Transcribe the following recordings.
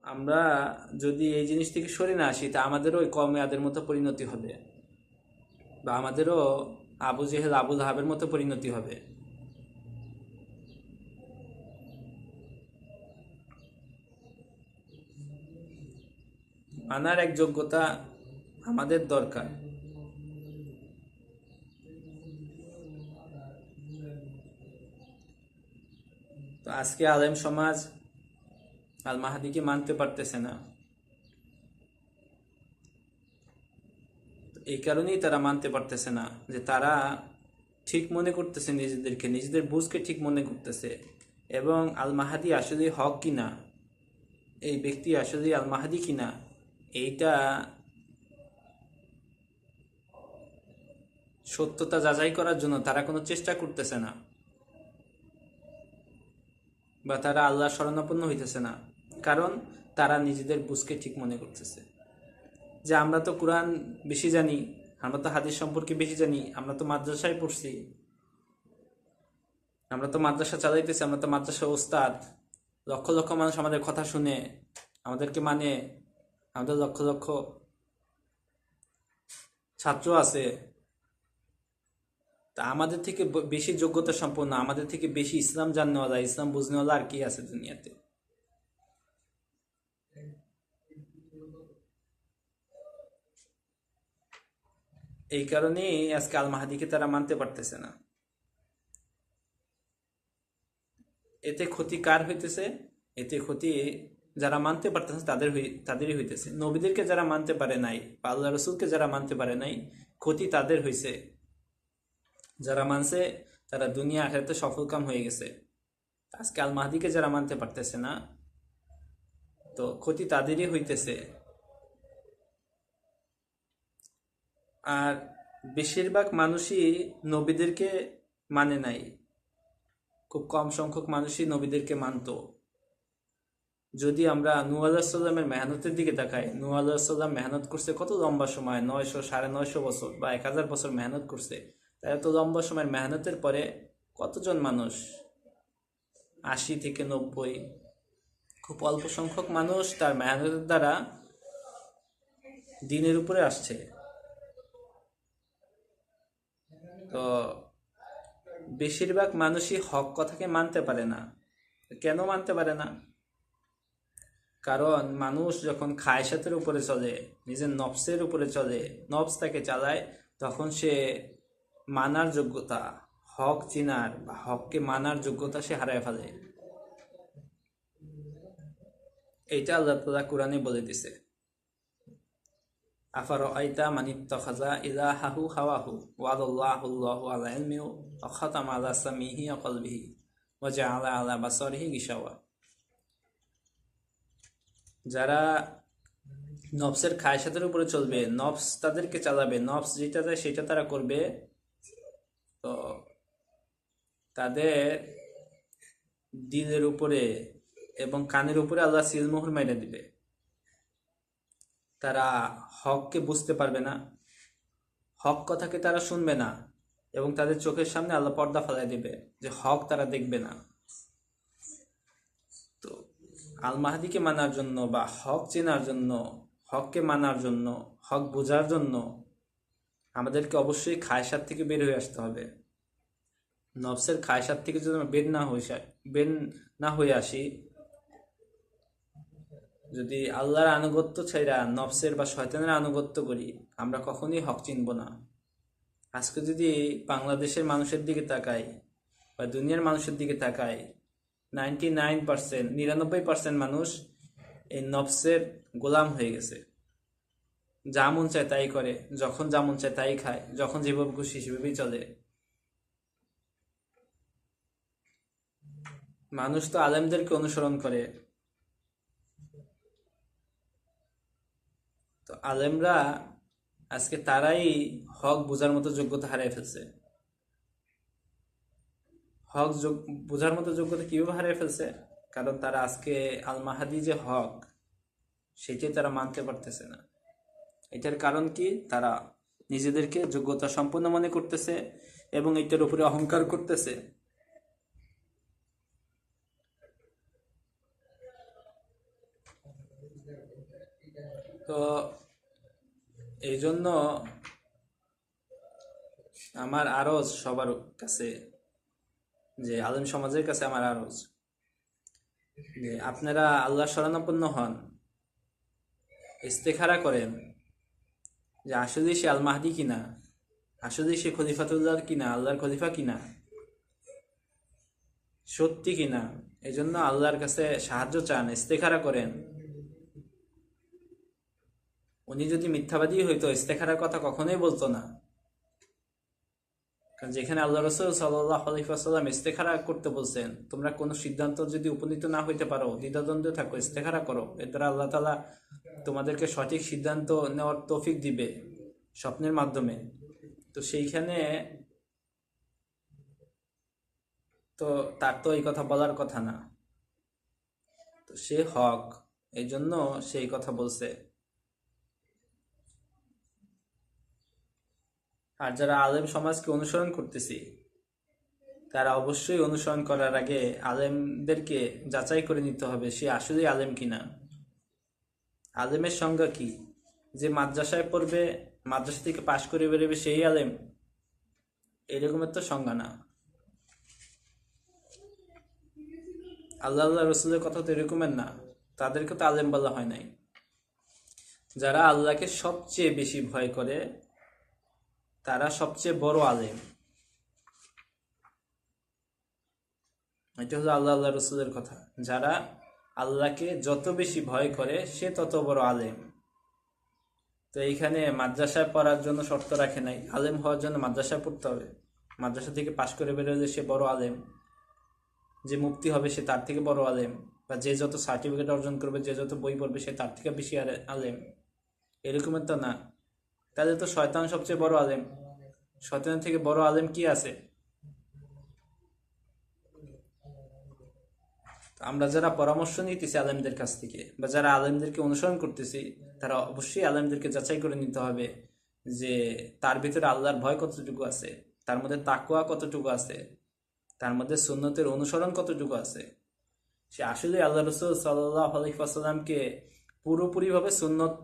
আমরা যদি এই জিনিস থেকে সরে না আসি তা আমাদেরও ওই কওমে আদের মতো পরিণতি হবে, বা আমাদেরও আবু জেহেল আবু লাহাবের মতো পরিণতি হবে। মানার এক যোগ্যতা আমাদের দরকার। তো আজকে আলেম সমাজ আল মাহাদিকে মানতে পারতেছে না। এই কারণেই তারা মানতে পারতেছে না যে তারা ঠিক মনে করতেছে, নিজেদেরকে নিজেদের বুঝকে ঠিক মনে করতেছে, এবং আল মাহাদি আসলে হক কিনা, এই ব্যক্তি আসলে আল মাহাদি কিনা, এইটা সত্যতা যাচাই করার জন্য তারা কোনো চেষ্টা করতেছে না, বা তারা আল্লাহর শরণাপন্ন হইতেছে না। কারণ তারা নিজেদের বুঝকে ঠিক মনে করতেছে যে আমরা তো কোরআন বেশি জানি, আমরা তো হাদিস সম্পর্কে বেশি জানি, আমরা তো মাদ্রাসায় পড়ছি, আমরা তো মাদ্রাসা চালাইতেছি, আমরা তো মাদ্রাসা ওস্তাদ, লক্ষ লক্ষ মানুষ আমাদের কথা শুনে আমাদেরকে মানে, আমাদের লক্ষ লক্ষ ছাত্র আছে। তা আমাদের থেকে বেশি যোগ্যতা সম্পন্ন, আমাদের থেকে বেশি ইসলাম জাননেওয়ালা, ইসলাম বুঝনেওয়ালা আর কি আছে দুনিয়াতে? এই কারণেই আজকে আল মাহাদিকে তারা মানতে পারতেছে না। এতে ক্ষতি কার হইতেছে? এতে ক্ষতি যারা মানতে পারতেছে তাদেরই হইতেছে। নবীদেরকে যারা মানতে পারে নাই বা আল্লাহ রসুলকে যারা মানতে পারে নাই, ক্ষতি তাদের হইছে। যারা মানছে তারা দুনিয়া আখেরাতে সফলকাম হয়ে গেছে। আজকে আল মাহদিকে যারা মানতে পারতেছে না, তো ক্ষতি তাদেরই হইতেছে। আর বেশিরভাগ মানুষই নবীদেরকে মানে নাই, খুব কম সংখ্যক মানুষই নবীদেরকে মানত। যদি আমরা নূহ আলাইহিস সালামের মেহনতের দিকে তাকাই, নূহ আলাইহিস সালাম মেহনত করছে কত লম্বা সময়, 900 950 বছর বা 1000 বছর মেহনত করছে। তাই এত লম্বা সময়ের মেহনতের পরে কতজন মানুষ, 80 থেকে 90, খুব অল্প সংখ্যক মানুষ তার মেহনতের দ্বারা দিনের উপরে আসছে। তো বেশিরভাগ মানুষই হক কথাকে মানতে পারে না। কেন মানতে পারে না? কারণ মানুষ যখন খায়সাতের উপরে চলে, নিজের নফসের উপরে চলে, নফস তাকে চালায়, তখন সে মানার যোগ্যতা, হক চিনার বা হককে মানার যোগ্যতা সে হারায় ফেলে। এইটা আল্লাহ তাআলা কোরআনে বলে দিছে, আফারাআইতা মান ইত্তাখাযা ইলাহাহু হাওয়াহু ওয়া আদাল্লাহুল্লাহু আলা ইলমি ওয়া খাতামা আলা সামিহি ওয়া কলবিহি ওয়া জাআলা আলা বাসারিহি গিশাওয়া। যারা নফসের খায়সাতের উপরে চলবে, নফস তাদেরকে চালাবে, নফস যেটা চায় সেটা তারা করবে, তো তাদের দিলের উপরে এবং কানের উপরে আল্লাহ সিলমোহর মেরে দিবে। তারা হককে বুঝতে পারবে না, হক কথাকে তারা শুনবে না, এবং তাদের চোখের সামনে আল্লাহ পর্দা ফেলাই দিবে যে হক তারা দেখবে না। তো আল মাহদিকে মানার জন্য বা হক চেনার জন্য, হককে মানার জন্য, হক বোঝার জন্য আমাদেরকে অবশ্যই খায়সাত থেকে বের হয়ে আসতে হবে। নফসের খায়সাত থেকে যদি আমরা বের না হয়ে আসি, যদি আল্লাহর আনুগত্য ছাইরা নফসের বা শয়তানের আনুগত্য করি, আমরা কখনোই হক চিনব না। আজকে যদি বাংলাদেশের মানুষের দিকে তাকাই বা দুনিয়ার মানুষের দিকে তাকাই, 99%, 99% মানুষ এই নফসের গোলাম হয়ে গেছে। যা মন চায় তাই করে, যখন যা মন চায় তাই খায়, যখন যেভাবে খুশি সেভাবেই চলে। মানুষ তো আলেমদেরকে অনুসরণ করে, তো আলেমরা আজকে তারাই হক বোঝার মতো যোগ্যতা হারিয়ে ফেলছে। হক বোঝার মতো যোগ্যতা কিভাবে হারিয়ে ফেলছে? কারণ তারা আজকে আল মাহাদি যে হক, সেটাই তারা মানতে পারতেছে না। এটার কারণ কি? তারা নিজেদেরকে যোগ্যতা সম্পন্ন মনে করতেছে এবং এটার উপরে অহংকার করতেছে। তো এই জন্য আমার আরজ সবার কাছে, যে আলেম সমাজের কাছে আমার আরজ, যে আপনারা আল্লাহ শরণাপন্ন হন, ইস্তেখারা করেন যে আসলে সে আল মাহদি কিনা, আসলে সে খলিফাতুল্লাহ কিনা, আল্লাহর খলিফা কিনা, সত্যি কিনা। এই জন্য আল্লাহর কাছে সাহায্য চান, ইস্তেখারা করেন। উনি যদি মিথ্যাবাদী হইতো ইস্তেখারার কথা কখনোই বলতো না। কারণ যেখানে আল্লাহ রসুল সাল্লাল্লাহু আলাইহি ওয়াসাল্লাম ইস্তেখারা করতে বলছেন, তোমরা কোনো সিদ্ধান্ত যদি উপনীত না হইতে পারো, দ্বিধাদ্বন্দ্বে থাকো, ইস্তেখারা করো, এর দ্বারা আল্লাহ তাআলা তোমাদেরকে সঠিক সিদ্ধান্ত নেওয়ার তৌফিক দিবে স্বপ্নের মাধ্যমে। তো সেইখানে তো তার তো এই কথা বলার কথা না, তো সে হক, এই জন্য সেই কথা বলছে। আর যারা আলেম সমাজকে অনুসরণ করতেছি, তারা অবশ্যই অনুসরণ করার আগে আলেমদেরকে যাচাই করে নিতে হবে সে আসলেই আলেম কিনা। আলেমের সংজ্ঞা কি? যে মাদ্রাসায় পড়বে, মাদ্রাসা থেকে পাশ করে বেরোবে সেই আলেম, এরকমের তো সংজ্ঞা না। আল্লাহ আল্লাহ রসুলের কথা তো এরকমের না, তাদেরকে তো আলেম বলা হয় নাই। যারা আল্লাহকে সবচেয়ে বেশি ভয় করে তারা সবচেয়ে বড় আলেম। এটা হলো আল্লাহ আল্লাহ রসুলের কথা। যারা আল্লাহকে যত বেশি ভয় করে সে তত বড় আলেম। তো এইখানে মাদ্রাসায় পড়ার জন্য শর্ত রাখে নাই, আলেম হওয়ার জন্য মাদ্রাসায় পড়তে হবে, মাদ্রাসা থেকে পাশ করে বেরোলে সে বড় আলেম, যে মুফতি হবে সে তার থেকে বড় আলেম, বা যে যত সার্টিফিকেট অর্জন করবে, যে যত বই পড়বে সে তার থেকে বেশি আলেম, এরকমের তো না। তাহলে তো শয়তান সবচেয়ে বড় আলেম। শয়তানের থেকে বড় আলেম কি আছে? আমরা যারা পরামর্শ নিতেছি আলেমদের কাছ থেকে, বা যারা আলেমদেরকে অনুসরণ করতেছি, তারা অবশ্যই আলেমদেরকে যাচাই করে নিতে হবে যে তার ভিতরে আল্লাহর ভয় কতটুকু আছে, তার মধ্যে তাকওয়া কতটুকু আছে, তার মধ্যে সুন্নতের অনুসরণ কতটুকু আছে, সে আসলে আল্লাহ রসুল সাল্লাল্লাহু আলাইহি ওয়াসাল্লামকে পুরোপুরিভাবে সুন্নত,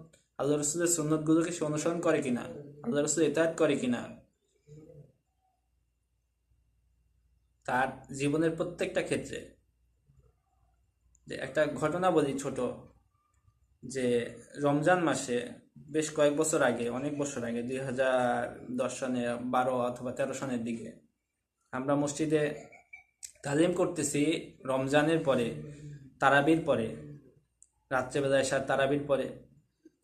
আল্লাহ রসুলের সুন্নতগুলোকে সে অনুসরণ করে কিনা, আল্লাহ রসুল ইতাআত করে কিনা, তার জীবনের প্রত্যেকটা ক্ষেত্রে। যে একটা ঘটনা বলি ছোট, যে রমজান মাসে বেশ কয়েক বছর আগে, অনেক বছর আগে, 2010 সনে, 12 অথবা 13 সনের দিকে, আমরা মসজিদে তালিম করতেছি রমজানের পরে, তারাবির পরে, রাত্রেবেলা এশার তারাবির পরে।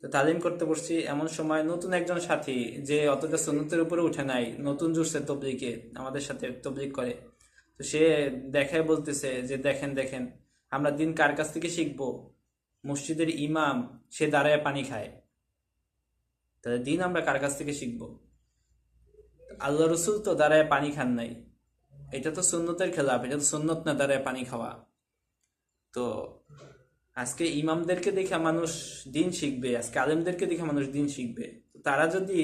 তো তালিম করতে বসছি, এমন সময় নতুন একজন সাথী, যে অতটা সুন্নতের উপরে উঠে নাই, নতুন জুড়ছে তবলিগে, আমাদের সাথে তবলিগ করে। তো সে দেখায় বলতেছে যে দেখেন দেখেন আমরা দিন কার কাছ থেকে শিখবো, মসজিদের ইমাম সে দাঁড়ায় পানি খায়, তাহলে দিন আমরা কার কাছ থেকে শিখবো? আল্লাহ রসুল তো দাঁড়ায় পানি খান নাই, এটা তো সুন্নতের খেলাফ, এটা তো সুন্নত না দাঁড়ায় পানি খাওয়া। তো আজকে ইমামদেরকে দেখে মানুষ দিন শিখবে, আজকে আলেমদেরকে দেখে মানুষ দিন শিখবে। তারা যদি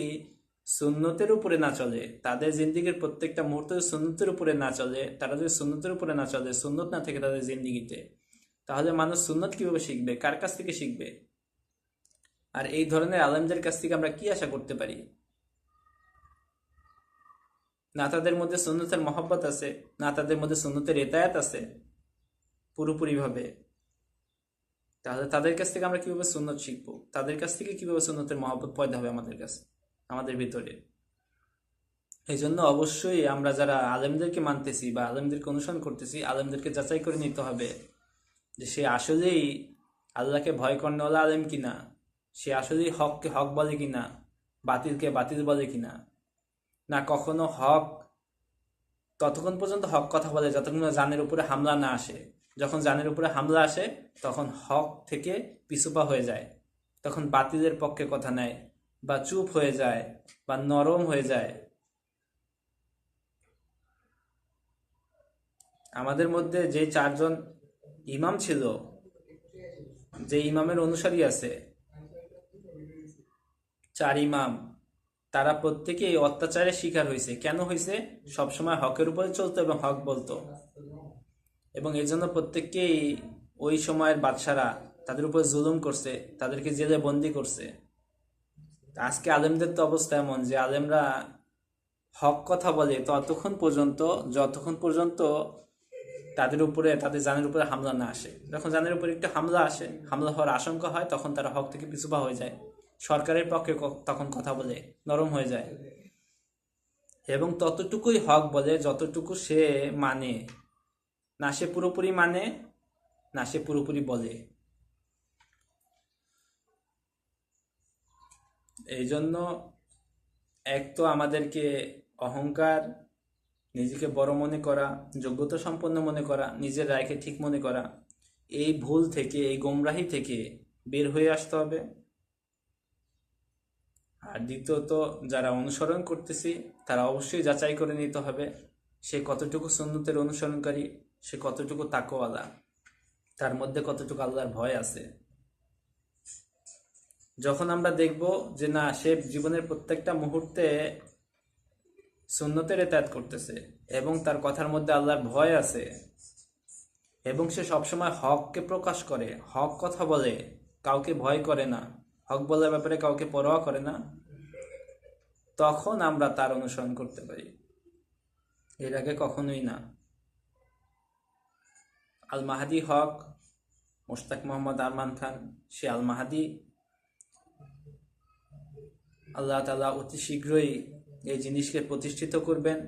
সুন্নতের উপরে না চলে, তাদের জিন্দিগির প্রত্যেকটা মুহূর্ত সুন্নতের উপরে না চলে, তারা যদি সুন্নতের উপরে না চলে, সুন্নত না থাকে তাদের জিন্দিগিতে, তাহলে মানুষ সুন্নত কিভাবে শিখবে, কার কাছ থেকে শিখবে? আর এই ধরনের আলেমদের কাছ থেকে আমরা কি আশা করতে পারি? না তাদের মধ্যে সুন্নতের মহব্বত আছে, না তাদের মধ্যে সুন্নতের এতায়াত আছে পুরোপুরিভাবে। তাহলে তাদের কাছ থেকে আমরা কিভাবে সুন্নত শিখবো? তাদের কাছ থেকে কিভাবে সুন্নতের মহব্বত পয়দা হবে আমাদের কাছে, আমাদের ভিতরে? এই জন্য অবশ্যই আমরা যারা আলেমদেরকে মানতেছি বা আলেমদেরকে অনুসরণ করতেছি, আলেমদেরকে যাচাই করে নিতে হবে যে সে আসলেই আল্লাহকে ভয় করেওয়ালা আলেম কিনা, সে আসলেই হককে হক বলে কিনা, বাতিলকে বাতিল বলে কিনা। না কখনো হক ততক্ষণ পর্যন্ত হক কথা বলে যতক্ষণ জানের উপরে হামলা না আসে। যখন জানের উপরে হামলা আসে তখন হক থেকে পিছুপা হয়ে যায়, তখন বাতিলের পক্ষে কথা নেয়, বা চুপ হয়ে যায়, বা নরম হয়ে যায়। আমাদের মধ্যে যে 4জন ইমাম ছিল, যে ইমামের অনুসারী আছে, 4 ইমাম, তারা প্রত্যেকেই অত্যাচারের শিকার হয়েছে। কেন হয়েছে? সবসময় হকের উপরে চলতো এবং হক বলতো, এবং এই জন্য প্রত্যেককেই ওই সময়ের বাদশারা তাদের উপর জুলুম করছে, তাদেরকে জেলে বন্দি করছে। আজকে আলেমদের তো অবস্থা এমন যে আলেমরা হক কথা বলে ততক্ষণ পর্যন্ত যতক্ষণ পর্যন্ত তাদের উপরে, তাদের জানের উপরে হামলা না আসে। যখন জানের উপরে একটু হামলা হওয়ার আশঙ্কা হয়, তখন তারা হক থেকে পিছুপা হয়ে যায়, সরকারের পক্ষে তখন কথা বলে নরম হয়ে যায়, এবং ততটুকুই হক বলে যতটুকু সে মানে, না সে পুরোপুরি মানে, না সে পুরোপুরি বলে। এই জন্য এক তো আমাদেরকে অহংকার, নিজেকে বড় মনে করা, যোগ্যতা সম্পন্ন মনে করা, নিজের রায়কে ঠিক মনে করা, এই ভুল থেকে, এই গোমরাহি থেকে বের হয়ে আসতে হবে। আর দ্বিতীয়ত, যারা অনুসরণ করতেছি তারা অবশ্যই যাচাই করে নিতে হবে সে কতটুকু সুন্নতের অনুসরণকারী, সে কতটুকু তাকওয়ালা, তার মধ্যে কতটুকু আল্লাহর ভয় আছে। যখন আমরা দেখব যে না, সে জীবনের প্রত্যেকটা মুহূর্তে সুন্নতের ইতাআত করতেছে এবং তার কথার মধ্যে আল্লাহর ভয় আছে, এবং সে সবসময় হককে প্রকাশ করে, হক কথা বলে, কাউকে ভয় করে না, হক বলার ব্যাপারে কাউকে পরোয়া করে না, তখন আমরা তার অনুসরণ করতে পারি, এর আগে কখনোই না। আল মাহাদি হক, মোশতাক মোহাম্মদ আরমান খান, সে আল মাহাদি। আল্লাহ তাআলা অতি শীঘ্রই এই জিনিসকে প্রতিষ্ঠিত করবেন।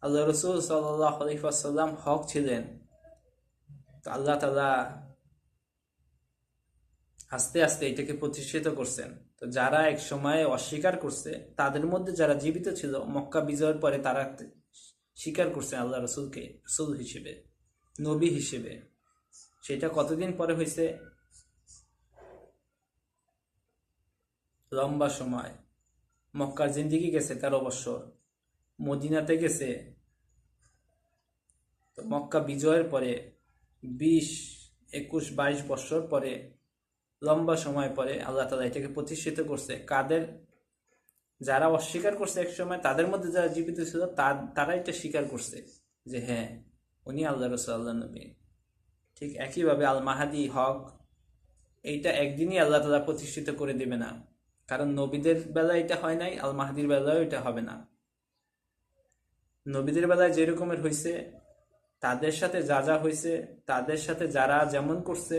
আল্লাহ রসুল সাল্লাল্লাহু আলাইহি ওয়াসাল্লাম হক ছিলেন, তো আল্লাহ তাআলা আস্তে আস্তে এটাকে প্রতিষ্ঠিত করছেন। তো যারা এক সময় অস্বীকার করছে, তাদের মধ্যে যারা জীবিত ছিল মক্কা বিজয়ের পরে, তারা স্বীকার করছে আল্লাহ রসুলকে রসুল হিসেবে, নবী হিসেবে। সেটা কতদিন পরে হয়েছে? লম্বা সময়। মক্কার জিন্দিগি গেছে 13 বছর, মদিনাতে গেছে, তো মক্কা বিজয়ের পরে 20, 21, 22 বছর পরে, লম্বা সময় পরে আল্লাহ তাআলা এটাকে প্রতিষ্ঠিত করছে। কাদের? যারা অস্বীকার করছে এক সময়, তাদের মধ্যে যারা জীবিত ছিল তারা এটা স্বীকার করছে যে হ্যাঁ, উনি আল্লাহ রসুল, আল্লাহ নবী। ঠিক একইভাবে আল মাহাদি হক, এইটা একদিনই আল্লাহ তাআলা প্রতিষ্ঠিত করে দেবে না, কারণ নবীদের বেলায় এটা হয় নাই, আল মাহাদির বেলায়ও এটা হবে না। নবীদের বেলায় যে রকমের হয়েছে, তাদের সাথে যা যা হয়েছে, তাদের সাথে যারা যেমন করছে,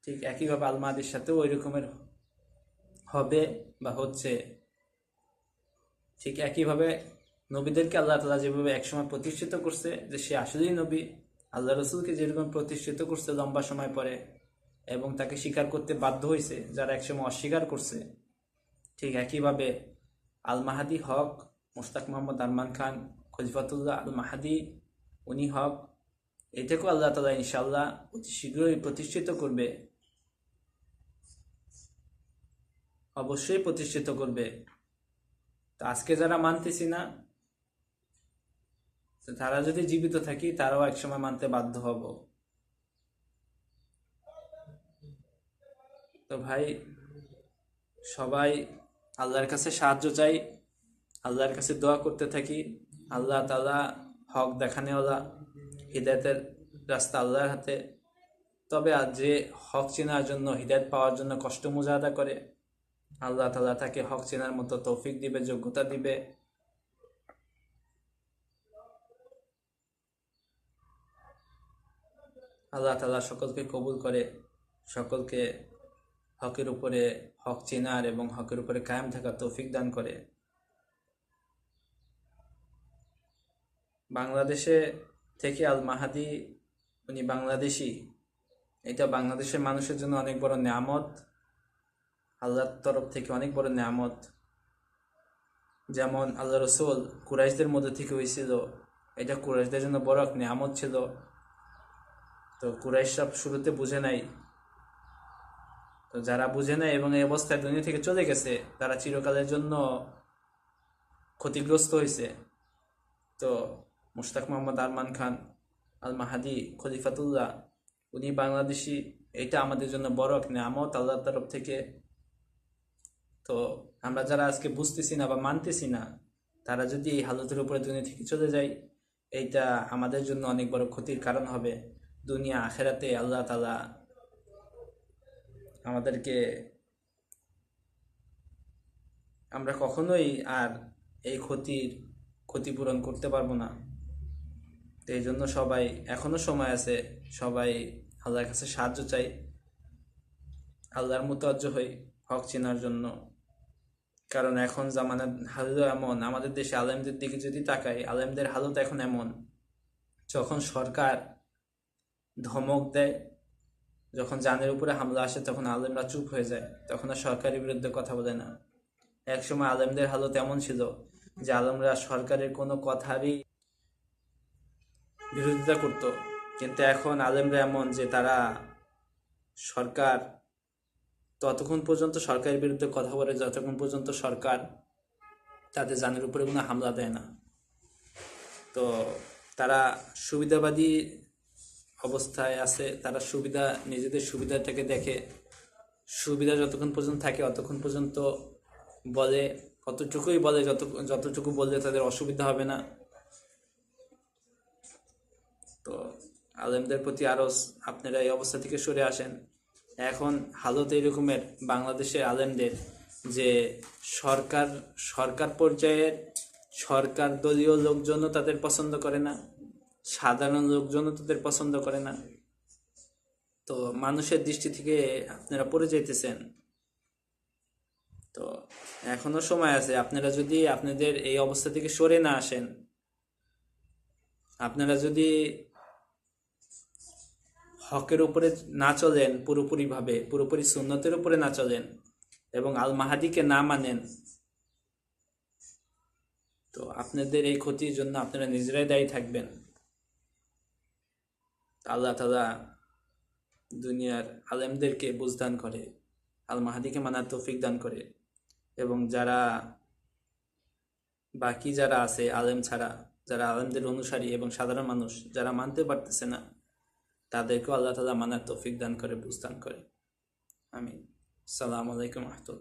ঠিক একইভাবে আল মাহাদির সাথেও ওই রকমের হবে বা হচ্ছে। ঠিক একইভাবে নবীদেরকে আল্লাহ তাআলা যেভাবে একসময় প্রতিষ্ঠিত করছে যে সে আসলেই নবী, আল্লাহ রসুলকে যেরকম প্রতিষ্ঠিত করছে লম্বা সময় পরে, এবং তাকে স্বীকার করতে বাধ্য হয়েছে যারা একসময় অস্বীকার করছে, ঠিক একইভাবে আল মাহাদি হক, মোশতাক মোহাম্মদ আরমান খান খলিফাতুল্লাহ আল মাহাদি, উনি হক। এটাকেও আল্লাহ তাআলা ইনশাআল্লাহ অতি শীঘ্রই প্রতিষ্ঠিত করবে, অবশ্যই প্রতিষ্ঠিত করবে। তো আজকে যারা মানতেছি না, তারা যদি জীবিত থাকি তারাও একসময় মানতে বাধ্য হব। তো ভাই, সবাই আল্লাহর কাছে সাহায্য চাই, আল্লাহর কাছে দোয়া করতে থাকি। আল্লাহ তাআলা হক দেখানেওয়ালা, হিদায়াতের রাস্তা আল্লাহর হাতে। তবে আজ যে হক চেনার জন্য, হিদায়াত পাওয়ার জন্য কষ্ট মুজাহাদা করে, আল্লাহ তাআলা তাকে হক চেনার মতো তৌফিক দিবে, যোগ্যতা দিবে। আল্লাহ তাআলা সকলকে কবুল করে, সকলকে হকের উপরে হক চেনার এবং হকের উপরে কায়েম থাকার তৌফিক দান করে। বাংলাদেশে থেকে আল মাহাদি, উনি বাংলাদেশি, এটা বাংলাদেশের মানুষের জন্য অনেক বড় নেয়ামত, আল্লাহর তরফ থেকে অনেক বড় নেয়ামত। যেমন আল্লাহ রসুল কুরাইশদের মধ্যে থেকে হয়েছিল, এটা কুরাইশদের জন্য বড় এক নেয়ামত ছিল। তো কুরাইশ সব শুরুতে বুঝে নাই, তো যারা বুঝে নেয় এবং এই অবস্থায় দুনিয়া থেকে চলে গেছে, তারা চিরকালের জন্য ক্ষতিগ্রস্ত হয়েছে। তো মোশতাক মোহাম্মদ আরমান খান আল মাহাদি খলিফাতুল্লাহ, উনি বাংলাদেশি, এটা আমাদের জন্য বড় এক নেয়ামত আল্লাহর তরফ থেকে। তো আমরা যারা আজকে বুঝতেছি না বা মানতেছি না, তারা যদি এই হালতের উপরে দুনিয়া থেকে চলে যায়, এইটা আমাদের জন্য অনেক বড় ক্ষতির কারণ হবে। দুনিয়া আখেরাতে আল্লাহ তাআলা আমাদেরকে, আমরা কখনোই আর এই ক্ষতিপূরণ করতে পারবো না। তো এই জন্য সবাই, এখনো সময় আছে, সবাই আল্লাহর কাছে সাহায্য চাই, আল্লাহর মুতাওয়াজ্জ হই হক চেনার জন্য। কারণ এখন জামানার হালত এমন, আমাদের দেশে আলেমদের দিকে যদি তাকাই, আলেমদের হালত এখন এমন, যখন সরকার ধমক দেয়, যখন জানের উপরে হামলা আসে, তখন আলেমরা চুপ হয়ে যায়, তখন আর সরকারের বিরুদ্ধে কথা বলে না। একসময় আলেমদের হালত এমন ছিল যে আলেমরা সরকারের কোনো কথারই বিরোধিতা করত, কিন্তু এখন আলেমরা এমন যে তারা সরকার ততক্ষণ পর্যন্ত সরকারের বিরুদ্ধে কথা বলে যতক্ষণ পর্যন্ত সরকার তাদের জানের উপরে কোনো হামলা দেয় না। তো তারা সুবিধাবাদী অবস্থায় আছে, তারা নিজেদের সুবিধাটাকে দেখে, সুবিধা যতক্ষণ পর্যন্ত থাকে অতক্ষণ পর্যন্ত বলে, অতটুকুই বলে যতটুকু বললে তাদের অসুবিধা হবে না। তো আলেমদের প্রতি আরো আপনারা এই অবস্থা থেকে সরে আসেন। এখন হালত এরকমের বাংলাদেশের আলেমদের যে সরকার পর্যায়ের সরকার দলীয় লোকজনও তাদের পছন্দ করে না, সাধারণ লোকজনও তাদের পছন্দ করে না। তো মানুষের দৃষ্টি থেকে আপনারা পড়ে যাইতেছেন। তো এখনো সময় আছে, আপনারা যদি আপনাদের এই অবস্থা থেকে সরে না আসেন, আপনারা যদি হকের উপরে না চলেন, পুরোপুরি সুন্নতের উপরে না চলেন এবং আল মাহাদিকে না মানেন, তো আপনাদের এই ক্ষতির জন্য আপনারা নিজেরাই দায়ী থাকবেন। আল্লাহ তাআলা দুনিয়ার আলেমদেরকে বুঝদান করে, আল মাহাদিকে মানার তৌফিক দান করে, এবং বাকি যারা আছে আলেম ছাড়া, যারা আলেমদের অনুসারী এবং সাধারণ মানুষ যারা মানতে পারতেছে না, তাদেরকেও আল্লাহ তাআলা মানার তৌফিক দান করে, বুঝদান করে। আমিন। আসসালামু আলাইকুম ওয়া রাহমাতুল্লাহ।